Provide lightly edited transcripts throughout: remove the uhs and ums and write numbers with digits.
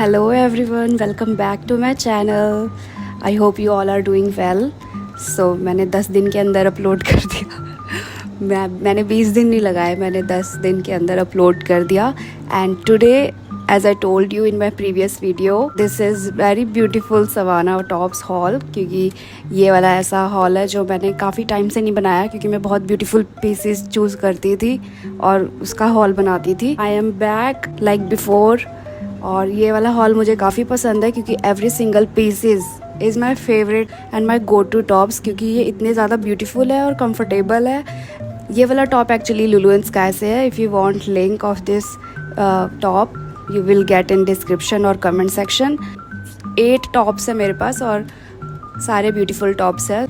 Hello everyone, welcome back to my channel. I hope you all are doing well. So मैंने 10 दिन के अंदर upload कर दिया। मैंने 20 दिन नहीं लगाए, मैंने 10 दिन के अंदर अपलोड कर दिया. And today, as I told you in my previous video, this is very beautiful Savannah tops haul. क्योंकि ये वाला ऐसा haul है जो मैंने काफ़ी टाइम से नहीं बनाया, क्योंकि मैं बहुत beautiful pieces choose करती थी और उसका haul बनाती थी. I am back like before. और ये वाला हॉल मुझे काफ़ी पसंद है क्योंकि every single pieces is my favourite and my go to tops, क्योंकि ये इतने ज़्यादा ब्यूटीफुल है और कंफर्टेबल है. ये वाला top actually Lulu and sky से है. If you want link of this top you will get in description और कमेंट सेक्शन. 8 टॉप्स है मेरे पास और सारे ब्यूटीफुल टॉप्स है.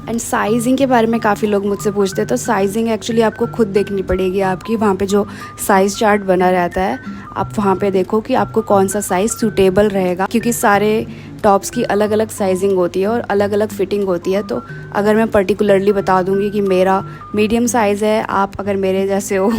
एंड साइजिंग के बारे में काफ़ी लोग मुझसे पूछते हैं, तो साइजिंग एक्चुअली आपको खुद देखनी पड़ेगी. आपकी वहाँ पे जो साइज़ चार्ट बना रहता है, आप वहाँ पे देखो कि आपको कौन सा साइज़ सूटेबल रहेगा, क्योंकि सारे टॉप्स की अलग अलग साइजिंग होती है और अलग अलग फिटिंग होती है. तो अगर मैं पर्टिकुलरली बता दूँगी कि मेरा मीडियम साइज़ है, आप अगर मेरे जैसे हो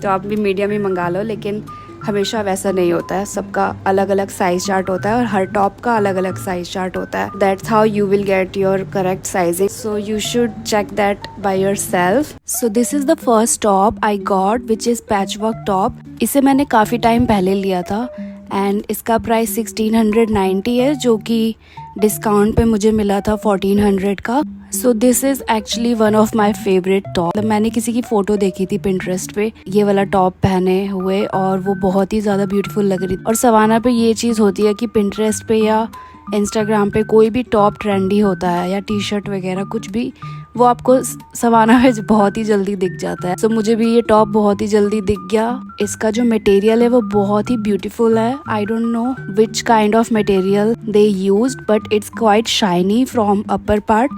तो आप भी मीडियम ही मंगा लो, लेकिन हमेशा वैसा नहीं होता है. सबका अलग अलग साइज चार्ट होता है और हर टॉप का अलग अलग साइज चार्ट होता है. That's how you will get your correct sizing, so you should check that by yourself. So this is the first top I got which is patchwork top. इसे मैंने काफ़ी टाइम पहले लिया था एंड इसका price 1690 है, जो कि डिस्काउंट पे मुझे मिला था 1400 का. So this is actually one of my favourite top. मैंने किसी की फ़ोटो देखी थी पिंटरेस्ट पे ये वाला टॉप पहने हुए और वो बहुत ही ज़्यादा ब्यूटीफुल लग रही थी. और सवाना पे ये चीज़ होती है कि पिंटरेस्ट पे या इंस्टाग्राम पे कोई भी टॉप ट्रेंडी होता है या टी शर्ट वगैरह कुछ भी, वो आपको सवाना में बहुत ही जल्दी दिख जाता है. तो मुझे भी ये टॉप बहुत ही जल्दी दिख गया. इसका जो मटेरियल है वो बहुत ही ब्यूटीफुल है. I don't know which kind of material they used, but it's quite shiny from upper part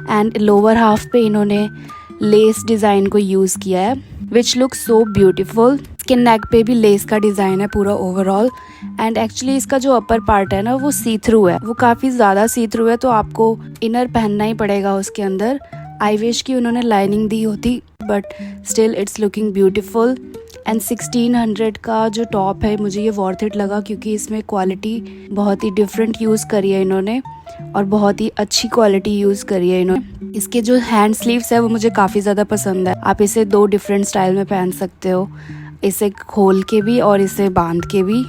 and lower half पे इन्होंने लेस डिज़ाइन को यूज़ किया है विच लुक सो ब्यूटीफुल. इसके नेक पे भी लेस का डिज़ाइन है पूरा ओवरऑल. एंड एक्चुअली इसका जो अपर पार्ट है ना वो सी थ्रू है, वो काफ़ी ज़्यादा सी थ्रू है, तो आपको इनर पहनना ही पड़ेगा उसके अंदर. आई विश कि उन्होंने लाइनिंग दी होती, but still it's looking beautiful. And 1600 का जो टॉप है मुझे ये वर्थ इट लगा, क्योंकि इसमें क्वालिटी बहुत ही डिफरेंट यूज़ करी है इन्होंने और बहुत ही अच्छी क्वालिटी यूज़ करी है इन्होंने. इसके जो हैंड स्लीव्स है वो मुझे काफ़ी ज़्यादा पसंद है. आप इसे 2 डिफरेंट स्टाइल में पहन सकते हो, इसे खोल के भी और इसे बांध के भी.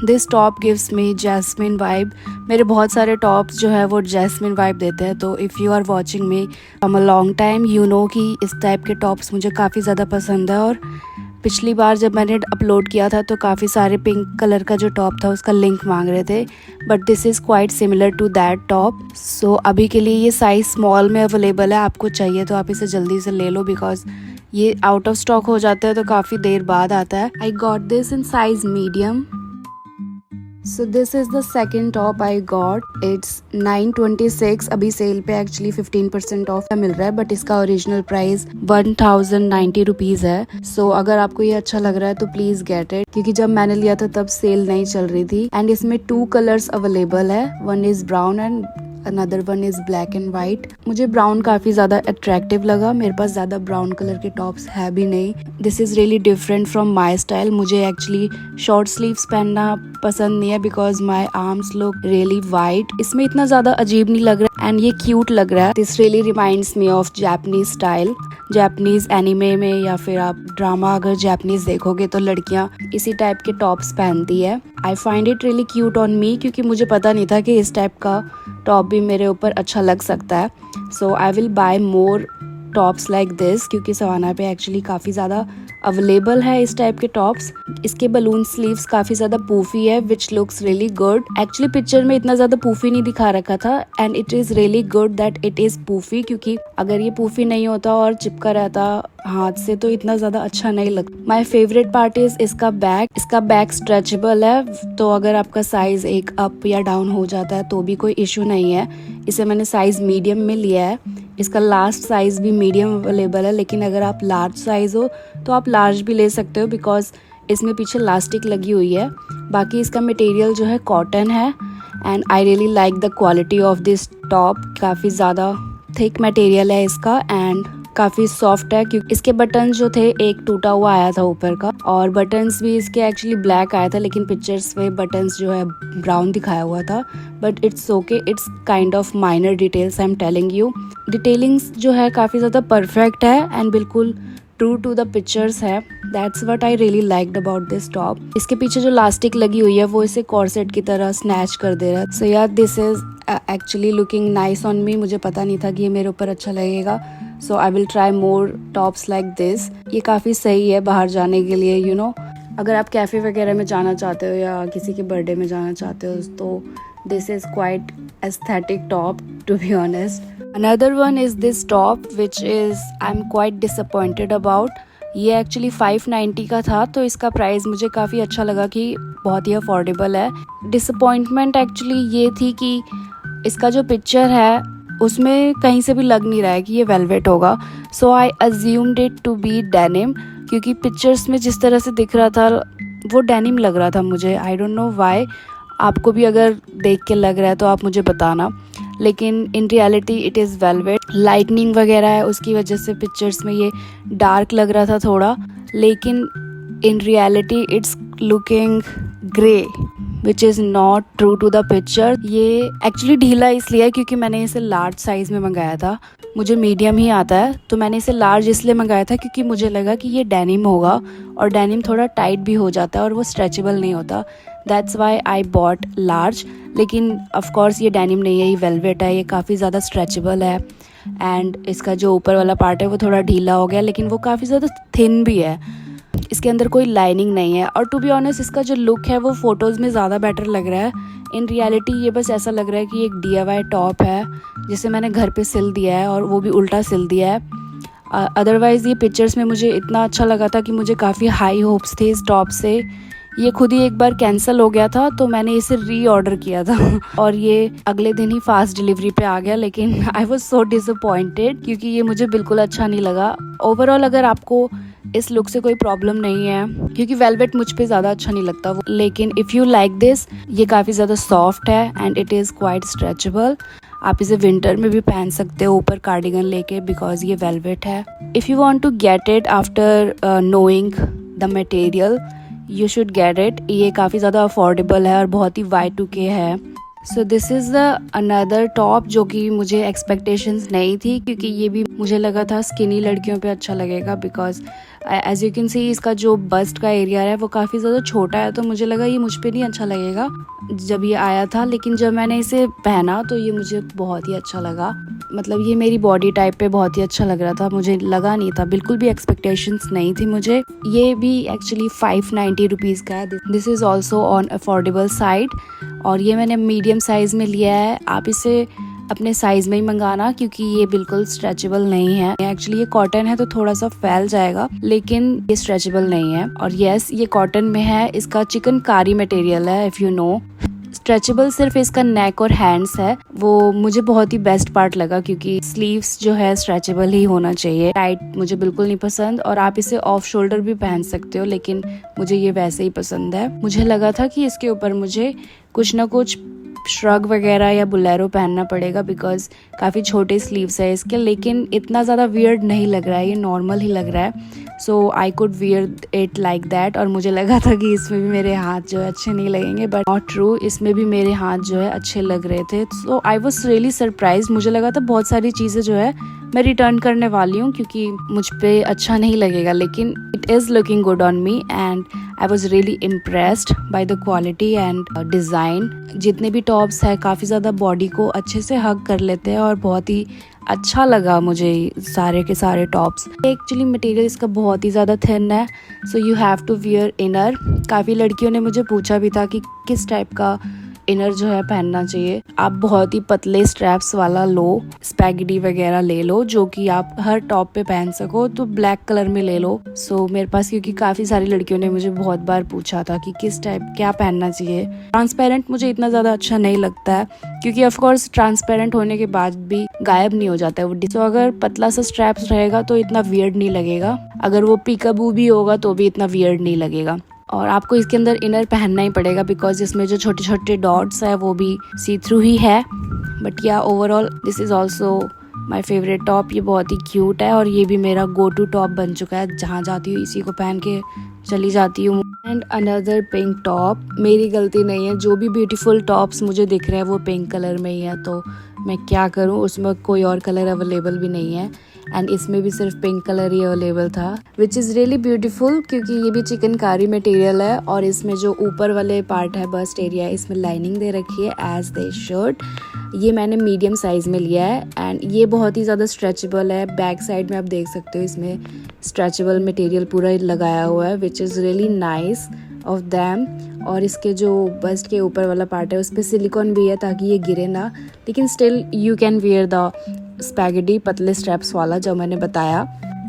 This top gives me jasmine vibe. मेरे बहुत सारे टॉप्स जो है वो जैस्मिन वाइब देते हैं. तो if you are watching me from a long time you know कि इस टाइप के टॉप्स मुझे काफ़ी ज़्यादा पसंद है. और पिछली बार जब मैंने अपलोड किया था तो काफ़ी सारे पिंक कलर का जो टॉप था उसका लिंक मांग रहे थे, but this is quite similar to that top. सो अभी के लिए ये साइज़ स्मॉल में अवेलेबल है. आपको चाहिए तो आप इसे जल्दी से ले लो, बिकॉज ये आउट ऑफ स्टॉक हो जाता है तो काफ़ी देर बाद आता है. I got this in size medium. So this is the second top I got. It's 926. अभी सेल पे एक्चुअली 15% ऑफ मिल रहा है, बट इसका ओरिजिनल प्राइस 1090 रुपीज़ है. सो अगर आपको ये अच्छा लग रहा है तो प्लीज़ गेट इट, क्योंकि जब मैंने लिया था तब सेल नहीं चल रही थी. एंड इसमें 2 कलर्स अवेलेबल है. One is brown and another one is black and white. मुझे ब्राउन काफ़ी ज़्यादा अट्रैक्टिव लगा. मेरे पास ज़्यादा ब्राउन कलर के टॉप्स है भी नहीं. This is really different from my style. मुझे एक्चुअली शॉर्ट स्लीव्स पहनना पसंद नहीं है because my arms look really white. इसमें इतना ज़्यादा अजीब नहीं लग रहा है एंड ये क्यूट लग रहा है. This really reminds me of Japanese style. Japanese anime में या फिर आप ड्रामा अगर जापनीज देखोगे तो लड़कियां इसी टाइप के टॉप्स पहनती है. I find it really cute on me, क्योंकि मुझे पता नहीं था कि इस टाइप का टॉप भी मेरे ऊपर अच्छा लग सकता है. So I will buy more tops like this, क्योंकि सवाना पे एक्चुअली काफ़ी ज़्यादा अवेलेबल है इस टाइप के टॉप्स. इसके बलून स्लीव्स काफ़ी ज़्यादा पूफी है which looks really good. Actually picture में इतना ज़्यादा पूफी नहीं दिखा रखा था and it is really good that it is puffy, क्योंकि अगर ये पूफी नहीं होता और चिपका रहता हाथ से तो इतना ज़्यादा अच्छा नहीं लगता. माई फेवरेट पार्ट इज़ इसका बैक. इसका बैक स्ट्रेचेबल है, तो अगर आपका साइज़ एक अप या डाउन हो जाता है तो भी कोई इशू नहीं है. इसे मैंने साइज़ मीडियम में लिया है. इसका लास्ट साइज़ भी मीडियम अवेलेबल है, लेकिन अगर आप लार्ज साइज़ हो तो आप लार्ज भी ले सकते हो, बिकॉज इसमें पीछे लास्टिक लगी हुई है. बाकी इसका मटेरियल जो है कॉटन है and I really like the quality of this top. काफ़ी ज़्यादा थिक मटेरियल है इसका एंड काफ़ी सॉफ्ट है क्योंकि इसके बटन जो थे एक टूटा हुआ आया था ऊपर का, और बटन्स भी इसके एक्चुअली ब्लैक आया था, लेकिन पिक्चर्स में बटन्स जो है ब्राउन दिखाया हुआ था। But it's okay, it's kind of minor details, I am telling you. Detailings जो है काफ़ी ज़्यादा परफेक्ट है एंड बिल्कुल ट्रू टू द पिक्चर्स है। That's what I really liked about this top. इसके पीछे जो लास्टिक लगी हुई है वो इसे कॉर्सेट की तरह स्नैच कर दे रहा है। सो यार this is actually looking nice on me. मुझे पता नहीं था कि ये मेरे ऊपर अच्छा लगेगा, so I will try more tops like this. ये काफ़ी सही है बाहर जाने के लिए, यू नो, अगर आप कैफ़े वगैरह में जाना चाहते हो या किसी के बर्थडे में जाना चाहते हो तो this is quite aesthetic top, to be honest. Another one is this top which is I'm quite disappointed about। ये एक्चुअली 590 का था, तो इसका प्राइस मुझे काफ़ी अच्छा लगा कि बहुत ही अफोर्डेबल है। डिसअपॉइंटमेंट एक्चुअली ये थी कि इसका जो पिक्चर है उसमें कहीं से भी लग नहीं रहा है कि ये वेलवेट होगा। So I assumed it to be denim, क्योंकि पिक्चर्स में जिस तरह से दिख रहा था वो डेनिम लग रहा था मुझे। I don't know why. आपको भी अगर देख के लग रहा है तो आप मुझे बताना, लेकिन in reality it is velvet. Lightning वगैरह है उसकी वजह से पिक्चर्स में ये डार्क लग रहा था थोड़ा, लेकिन in reality it's looking grey which is not true to the picture. ये एक्चुअली ढीला इसलिए है क्योंकि मैंने इसे लार्ज साइज़ में मंगाया था, मुझे मीडियम ही आता है, तो मैंने इसे लार्ज इसलिए मंगाया था क्योंकि मुझे लगा कि ये डेनिम होगा, और डेनिम थोड़ा टाइट भी हो जाता है और वो स्ट्रेचेबल नहीं होता। That's why I bought large. लेकिन ऑफ कोर्स ये डेनिम नहीं है, ये वेलवेट है, ये काफ़ी ज़्यादा स्ट्रेचेबल है एंड इसका जो ऊपर वाला पार्ट है वो थोड़ा ढीला हो गया, लेकिन वो काफ़ी ज़्यादा थिन भी है। इसके अंदर कोई लाइनिंग नहीं है, और टू बी ऑनेस्ट इसका जो लुक है वो फ़ोटोज़ में ज़्यादा बेटर लग रहा है। इन रियलिटी ये बस ऐसा लग रहा है कि एक DIY टॉप है जिसे मैंने घर पे सिल दिया है, और वो भी उल्टा सिल दिया है। अदरवाइज़ ये पिक्चर्स में मुझे इतना अच्छा लगा था कि मुझे काफ़ी हाई होप्स थे इस टॉप से। ये खुद ही एक बार कैंसिल हो गया था, तो मैंने इसे रीऑर्डर किया था और ये अगले दिन ही फास्ट डिलीवरी पे आ गया, लेकिन आई वॉज सो डिसअपॉइंटेड क्योंकि ये मुझे बिल्कुल अच्छा नहीं लगा। ओवरऑल अगर आपको इस लुक से कोई प्रॉब्लम नहीं है, क्योंकि वेलवेट मुझ पे ज़्यादा अच्छा नहीं लगता, लेकिन इफ़ यू लाइक दिस, ये काफ़ी ज़्यादा सॉफ्ट है and it is quite stretchable. आप इसे विंटर में भी पहन सकते हो ऊपर कार्डिगन लेके, बिकॉज ये वेलवेट है। If you want to get it after knowing the material you should get it. ये काफ़ी ज़्यादा अफोर्डेबल है और बहुत ही Y2K है। So this is the another top जो कि मुझे एक्सपेक्टेशंस नहीं थी, क्योंकि ये भी मुझे लगा था स्किनी लड़कियों पे अच्छा लगेगा, because as you can see इसका जो बस्ट का एरिया है वो काफ़ी ज़्यादा छोटा है, तो मुझे लगा ये मुझ पे नहीं अच्छा लगेगा जब ये आया था। लेकिन जब मैंने इसे पहना तो ये मुझे बहुत ही अच्छा लगा। मतलब ये मेरी बॉडी टाइप पे बहुत ही अच्छा लग रहा था, मुझे लगा नहीं था, बिल्कुल भी एक्सपेक्टेशंस नहीं थी मुझे। ये भी एक्चुअली 590 रुपीज़ का है। This is also on affordable side, और ये मैंने मीडियम साइज़ में लिया है। आप इसे अपने साइज़ में ही मंगाना क्योंकि ये बिल्कुल स्ट्रेचेबल नहीं है। एक्चुअली ये कॉटन है तो थोड़ा सा फैल जाएगा, लेकिन ये स्ट्रेचेबल नहीं है। और यस, ये कॉटन में है, इसका चिकनकारी मटेरियल है, इफ़ यू नो। स्ट्रेचेबल सिर्फ इसका नेक और हैंड्स है, वो मुझे बहुत ही बेस्ट पार्ट लगा क्योंकि स्लीव्स जो है स्ट्रेचेबल ही होना चाहिए। टाइट मुझे बिल्कुल नहीं पसंद, और आप इसे ऑफ शोल्डर भी पहन सकते हो, लेकिन मुझे ये वैसे ही पसंद है। मुझे लगा था कि इसके ऊपर मुझे कुछ ना कुछ श्रग वगैरह या बुलेरो पहनना पड़ेगा, बिकॉज काफ़ी छोटे स्लीव्स है इसके, लेकिन इतना ज़्यादा वियर्ड नहीं लग रहा है, ये नॉर्मल ही लग रहा है। So I could wear it like that. और मुझे लगा था कि इसमें भी मेरे हाथ जो है अच्छे नहीं लगेंगे, बट नॉट ट्रू, इसमें भी मेरे हाथ जो है अच्छे लग रहे थे। सो आई वॉज रियली सरप्राइज। मुझे लगा था बहुत सारी चीज़ें जो है मैं रिटर्न करने वाली हूँ क्योंकि मुझ पे अच्छा नहीं लगेगा, लेकिन it is looking good on me and I was really impressed by the quality and design. जितने भी टॉप्स है काफ़ी ज़्यादा बॉडी को अच्छे से हग कर लेते हैं, और बहुत ही अच्छा लगा मुझे सारे के सारे टॉप्स। एक्चुअली मटेरियल इसका बहुत ही ज़्यादा थिन है, so you have to wear inner. काफ़ी लड़कियों ने मुझे पूछा भी था कि किस टाइप का इनर जो है पहनना चाहिए। आप बहुत ही पतले स्ट्रैप्स वाला लो, स्पैगेटी वगैरह ले लो जो कि आप हर टॉप पे पहन सको, तो ब्लैक कलर में ले लो। सो मेरे पास, क्योंकि काफ़ी सारी लड़कियों ने मुझे बहुत बार पूछा था कि किस टाइप क्या पहनना चाहिए। ट्रांसपेरेंट मुझे इतना ज़्यादा अच्छा नहीं लगता है क्योंकि ऑफ कोर्स ट्रांसपेरेंट होने के बाद भी गायब नहीं हो जाता है वो। तो अगर पतला सा स्ट्रैप्स रहेगा तो इतना वियर्ड नहीं लगेगा, अगर वो पिकाबू भी होगा तो भी इतना वियर्ड नहीं लगेगा। और आपको इसके अंदर इनर पहनना ही पड़ेगा बिकॉज इसमें जो छोटे छोटे डॉट्स है वो भी सी थ्रू ही है। बट या overall this is also my favourite top. ये बहुत ही क्यूट है और ये भी मेरा गो टू टॉप बन चुका है, जहाँ जाती हूँ इसी को पहन के चली जाती हूँ। एंड अनदर पिंक टॉप, मेरी गलती नहीं है, जो भी ब्यूटीफुल टॉप्स मुझे दिख रहे हैं वो पिंक कलर में ही है, तो मैं क्या करूँ, उसमें कोई और कलर अवेलेबल भी नहीं है एंड इसमें भी सिर्फ पिंक कलर ही अवेलेबल था, विच इज़ रियली ब्यूटीफुल क्योंकि ये भी चिकनकारी मटेरियल है और इसमें जो ऊपर वाले पार्ट है बस्ट एरिया है इसमें लाइनिंग दे रखी है एज दे शुड। ये मैंने मीडियम साइज़ में लिया है एंड ये बहुत ही ज़्यादा स्ट्रेचेबल है। बैक साइड में आप देख सकते हो इसमें स्ट्रेचेबल मटेरियल पूरा लगाया हुआ है, which is really nice of them. और इसके जो बस्ट के ऊपर वाला पार्ट है उस पर सिलिकॉन भी है ताकि ये गिरे ना, लेकिन still you can wear the spaghetti पतले स्ट्रैप्स वाला जो मैंने बताया।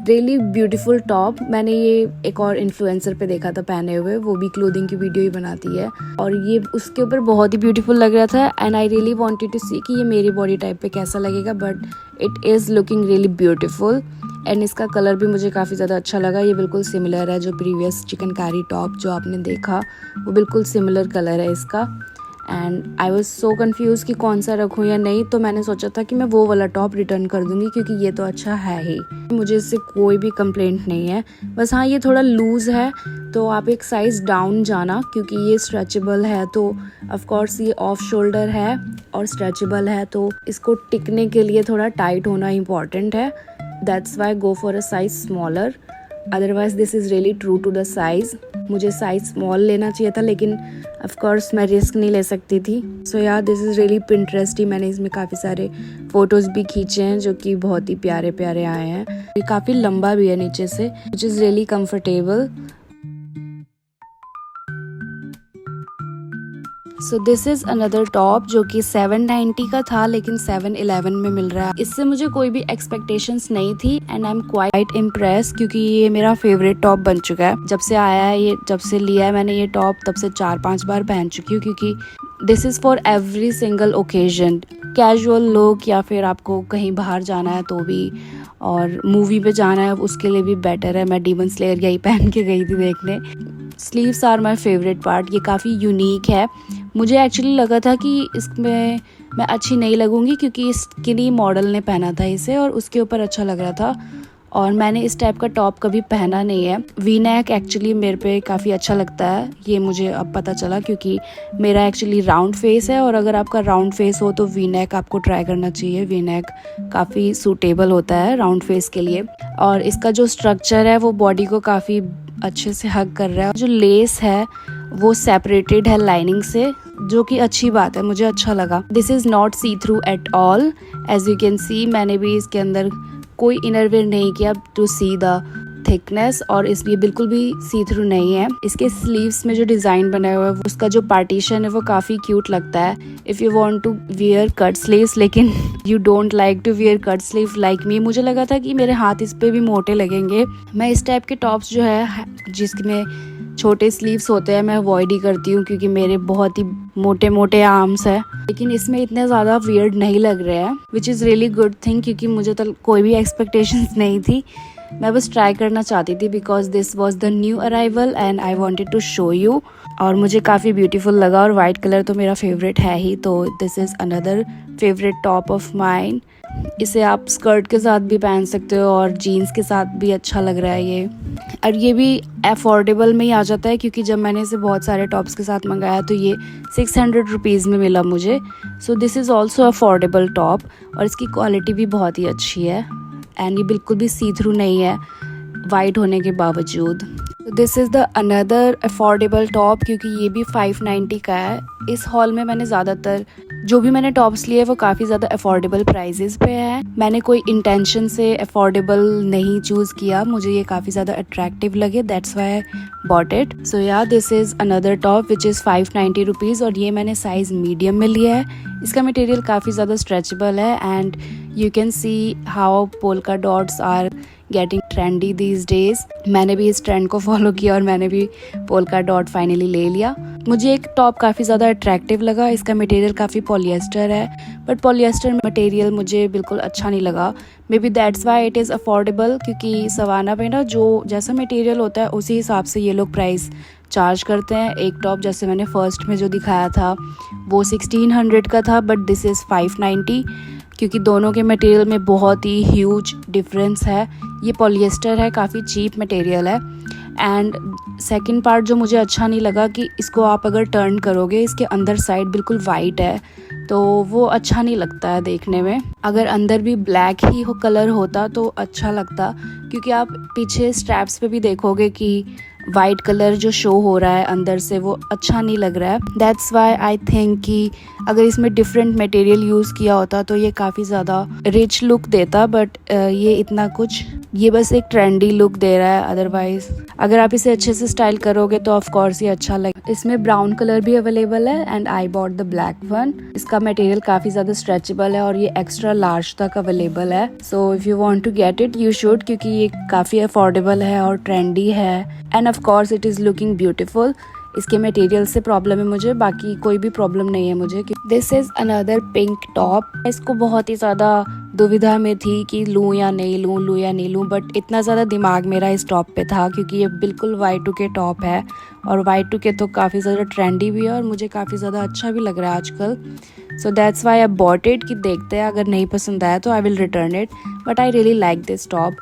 Really beautiful top. मैंने ये एक और इन्फ्लुएंसर पे देखा था पहने हुए, वो भी क्लोथिंग की वीडियो ही बनाती है और ये उसके ऊपर बहुत ही ब्यूटीफुल लग रहा था and I really wanted to see कि ये मेरी बॉडी टाइप पे कैसा लगेगा, but it is looking really beautiful and इसका कलर भी मुझे काफ़ी ज़्यादा अच्छा लगा। ये बिल्कुल सिमिलर है जो प्रीवियस चिकनकारी टॉप जो आपने देखा, वो बिल्कुल सिमिलर कलर है इसका। And I was so confuse कि कौन सा रखूँ या नहीं, तो मैंने सोचा था कि मैं वो वाला टॉप रिटर्न कर दूँगी क्योंकि ये तो अच्छा है ही, मुझे इससे कोई भी कंप्लेंट नहीं है। बस हाँ, ये थोड़ा लूज़ है तो आप एक साइज़ डाउन जाना क्योंकि ये स्ट्रेचेबल है, तो ऑफ कोर्स ये ऑफ शोल्डर है और स्ट्रेचेबल है, तो इसको टिकने के लिए थोड़ा टाइट होना इम्पॉर्टेंट है। That's why go for a size smaller, otherwise this is really true to the size. मुझे साइज स्मॉल लेना चाहिए था लेकिन ऑफ कोर्स मैं रिस्क नहीं ले सकती थी। सो यार दिस इज़ रियली पिंटरेस्टी। मैंने इसमें काफ़ी सारे फ़ोटोज़ भी खींचे हैं जो कि बहुत ही प्यारे प्यारे आए हैं। ये काफ़ी लंबा भी है नीचे से, which is really comfortable. So this is another top जो कि 790 का था लेकिन 711 में मिल रहा है। इससे मुझे कोई भी एक्सपेक्टेशंस नहीं थी and I am quite impress क्योंकि ये मेरा फेवरेट टॉप बन चुका है। जब से आया है ये, जब से लिया है मैंने ये टॉप, तब से 4-5 बार पहन चुकी हूँ क्योंकि this is for every single occasion, casual look या फिर आपको कहीं बाहर जाना है तो भी, और मूवी पे जाना है उसके लिए भी बेटर है। मैं डीमन स्लेयर यही पहन के गई थी देखने। Sleeves are my favourite part. ये काफ़ी यूनिक है। मुझे एक्चुअली लगा था कि इसमें मैं अच्छी नहीं लगूंगी क्योंकि स्किनी मॉडल ने पहना था इसे और उसके ऊपर अच्छा लग रहा था और मैंने इस टाइप का टॉप कभी पहना नहीं है। वी नेक एक्चुअली मेरे पे काफ़ी अच्छा लगता है, ये मुझे अब पता चला क्योंकि मेरा एक्चुअली राउंड फेस है और अगर आपका राउंड फेस हो तो वी नेक आपको ट्राई करना चाहिए। वी नेक काफ़ी सूटेबल होता है राउंड फेस के लिए और इसका जो स्ट्रक्चर है वो बॉडी को काफ़ी अच्छे से हग कर रहा है। जो लेस है वो सेपरेटेड है लाइनिंग से, जो कि अच्छी बात है, मुझे अच्छा लगा। This is not see through at all, as you can see. मैंने भी इसके अंदर कोई इनरवेयर नहीं किया टू सी द थिकनेस और इसलिए बिल्कुल भी सी थ्रू नहीं है। इसके स्लीव्स में जो डिज़ाइन बनाया हुआ है उसका जो पार्टीशन है वो काफ़ी क्यूट लगता है। If you want to wear cut sleeves लेकिन you don't like to wear cut sleeve like me, मुझे लगा था कि मेरे हाथ इस पे भी मोटे लगेंगे। मैं इस टाइप के टॉप्स जो है जिसमें छोटे स्लीव्स होते हैं मैं अवॉइड ही करती हूँ क्योंकि मेरे बहुत ही मोटे मोटे आर्म्स है, लेकिन इसमें इतने ज़्यादा वियर्ड नहीं लग रहे हैं, which is really good thing क्योंकि मुझे तो कोई भी एक्सपेक्टेशंस नहीं थी। मैं बस ट्राई करना चाहती थी because this was the new arrival and I wanted to show you और मुझे काफ़ी ब्यूटीफुल लगा और वाइट कलर तो मेरा फेवरेट है ही, तो this is another favourite top of mine. इसे आप स्कर्ट के साथ भी पहन सकते हो और जीन्स के साथ भी अच्छा लग रहा है ये, और ये भी अफोर्डेबल में ही आ जाता है क्योंकि जब मैंने इसे बहुत सारे टॉप्स के साथ मंगाया तो ये 600 रुपीज़ में मिला मुझे। So this is also affordable top और इसकी क्वालिटी भी बहुत ही अच्छी है एंड ये बिल्कुल भी सी थ्रू नहीं है वाइट होने के बावजूद। This is the another affordable top क्योंकि ये भी 590 का है। इस हॉल में मैंने ज़्यादातर जो भी मैंने टॉप्स लिए वो काफ़ी ज़्यादा अफोर्डेबल प्राइजेस पे है। मैंने कोई इंटेंशन से अफोर्डेबल नहीं चूज़ किया, मुझे ये काफ़ी ज़्यादा अट्रैक्टिव लगे, that's why I bought it. So या this is another top which is 590 rupees और ये मैंने साइज़ मीडियम में लिया है। इसका मटेरियल काफ़ी ज़्यादा स्ट्रेचेबल है and you can see how polka dots are getting trendy these days. मैंने भी इस ट्रेंड को फॉलो किया और मैंने भी पोल्का डॉट फाइनली ले लिया। मुझे एक टॉप काफ़ी ज़्यादा अट्रैक्टिव लगा। इसका मटेरियल काफ़ी पॉलिएस्टर है बट पॉलिएस्टर मटेरियल मुझे बिल्कुल अच्छा नहीं लगा। May be that's why it is affordable क्योंकि सवाना पे ना जो जैसा मटेरियल होता है उसी हिसाब से ये लोग प्राइस चार्ज करते हैं। एक टॉप जैसे मैंने फर्स्ट में जो दिखाया था वो 1600 का था बट दिस इज़ 590, क्योंकि दोनों के मटेरियल में बहुत ही ह्यूज डिफरेंस है। ये पॉलिएस्टर है, काफ़ी चीप मटेरियल है। एंड सेकंड पार्ट जो मुझे अच्छा नहीं लगा कि इसको आप अगर टर्न करोगे, इसके अंदर साइड बिल्कुल वाइट है, तो वो अच्छा नहीं लगता है देखने में। अगर अंदर भी ब्लैक ही कलर होता तो अच्छा लगता, क्योंकि आप पीछे स्ट्रैप्स पे भी देखोगे कि वाइट कलर जो शो हो रहा है अंदर से, वो अच्छा नहीं लग रहा है। दैट्स वाई आई थिंक कि अगर इसमें डिफरेंट मटेरियल यूज़ किया होता तो ये काफ़ी ज़्यादा रिच लुक देता, बट ये इतना कुछ, ये बस एक ट्रेंडी लुक दे रहा है। अदरवाइज अगर आप इसे अच्छे से स्टाइल करोगे तो ऑफ कोर्स ये अच्छा लगे। इसमें ब्राउन कलर भी अवेलेबल है and I bought the black one. इसका मटेरियल काफ़ी ज़्यादा स्ट्रेचेबल है और ये एक्स्ट्रा लार्ज तक अवेलेबल है। So if you want to get it you should, क्योंकि ये काफ़ी अफोर्डेबल है और ट्रेंडी है and of course it is looking beautiful. इसके मटेरियल से प्रॉब्लम है मुझे, बाकी कोई भी प्रॉब्लम नहीं है मुझे। This is another pink top. इसको बहुत ही ज़्यादा दुविधा में थी कि लूँ या नहीं लूँ, बट इतना ज़्यादा दिमाग मेरा इस टॉप पे था क्योंकि ये बिल्कुल Y2K टॉप है और Y2K तो काफ़ी ज़्यादा ट्रेंडी भी है और मुझे काफ़ी ज़्यादा अच्छा भी लग रहा है आजकल। So that's why I bought it कि देखते हैं, अगर नहीं पसंद आया तो I will return it, but I really like this top.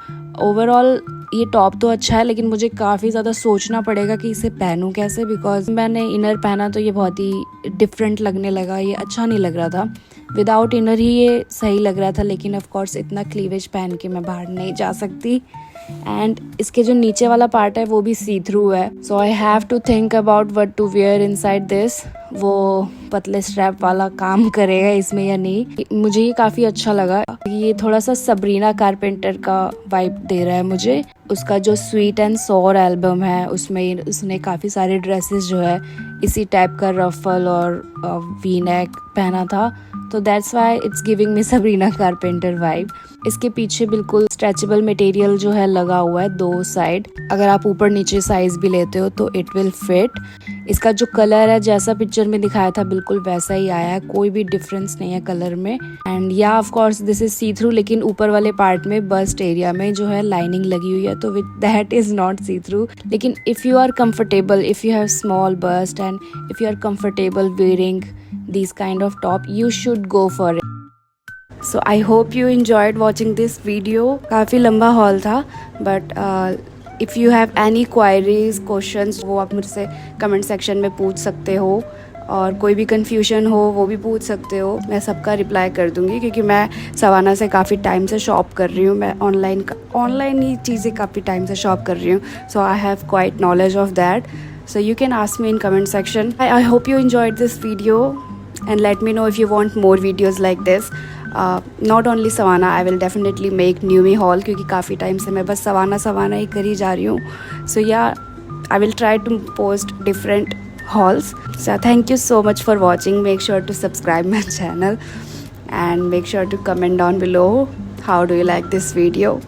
Overall ये टॉप तो अच्छा है, लेकिन मुझे काफ़ी ज़्यादा सोचना पड़ेगा कि इसे पहनूं कैसे, बिकॉज मैंने इनर पहना तो ये बहुत ही डिफरेंट लगने लगा, ये अच्छा नहीं लग रहा था। विदाउट इनर ही ये सही लग रहा था, लेकिन ऑफ कोर्स इतना क्लीवेज पहन के मैं बाहर नहीं जा सकती। एंड इसके जो नीचे वाला पार्ट है वो भी सी थ्रू है, so I have to think about what to wear inside this. वो पतले स्ट्रैप वाला काम करेगा इसमें या नहीं। मुझे ये काफ़ी अच्छा लगा। ये थोड़ा सा सबरीना कारपेंटर का वाइब दे रहा है मुझे। उसका जो स्वीट एंड सॉर एल्बम है उसमें उसने काफ़ी सारे ड्रेसेस जो है इसी टाइप का रफल और वी नेक पहना था, तो that's why it's giving me Sabrina carpenter vibe. इसके पीछे बिल्कुल स्ट्रेचेबल मटेरियल जो है लगा हुआ है दो साइड। अगर आप ऊपर नीचे साइज भी लेते हो तो इट विल फिट। इसका जो कलर है जैसा पिक्चर में दिखाया था बिल्कुल वैसा ही आया है, कोई भी डिफरेंस नहीं है कलर में। एंड या of course this is see through, लेकिन ऊपर वाले पार्ट में बस्ट एरिया में जो है लाइनिंग लगी हुई है, तो with that is not see through. लेकिन if you are comfortable, if you have small bust and if you are comfortable wearing this kind of top, you should go for it. So I hope you enjoyed watching this video. काफ़ी लंबा hall था, but if you have any queries, questions, वो आप मुझसे comment section में पूछ सकते हो, और कोई भी कन्फ्यूजन हो वो भी पूछ सकते हो। मैं सबका रिप्लाई कर दूँगी, क्योंकि मैं सवाना से काफ़ी टाइम से शॉप कर रही हूँ। मैं ऑनलाइन ही चीज़ें काफ़ी टाइम से शॉप कर रही हूँ, so I have quite knowledge of that. So you can ask me in comment section. I hope you enjoyed this video and let me know if you want more videos like this. Not only Savana, I will definitely make Numi haul, क्योंकि काफ़ी time से मैं बस savanna ही करी जा रही हूँ। So yeah, I will try to post different hauls. So thank you so much for watching. Make sure to subscribe my channel and make sure to comment down below how do you like this video.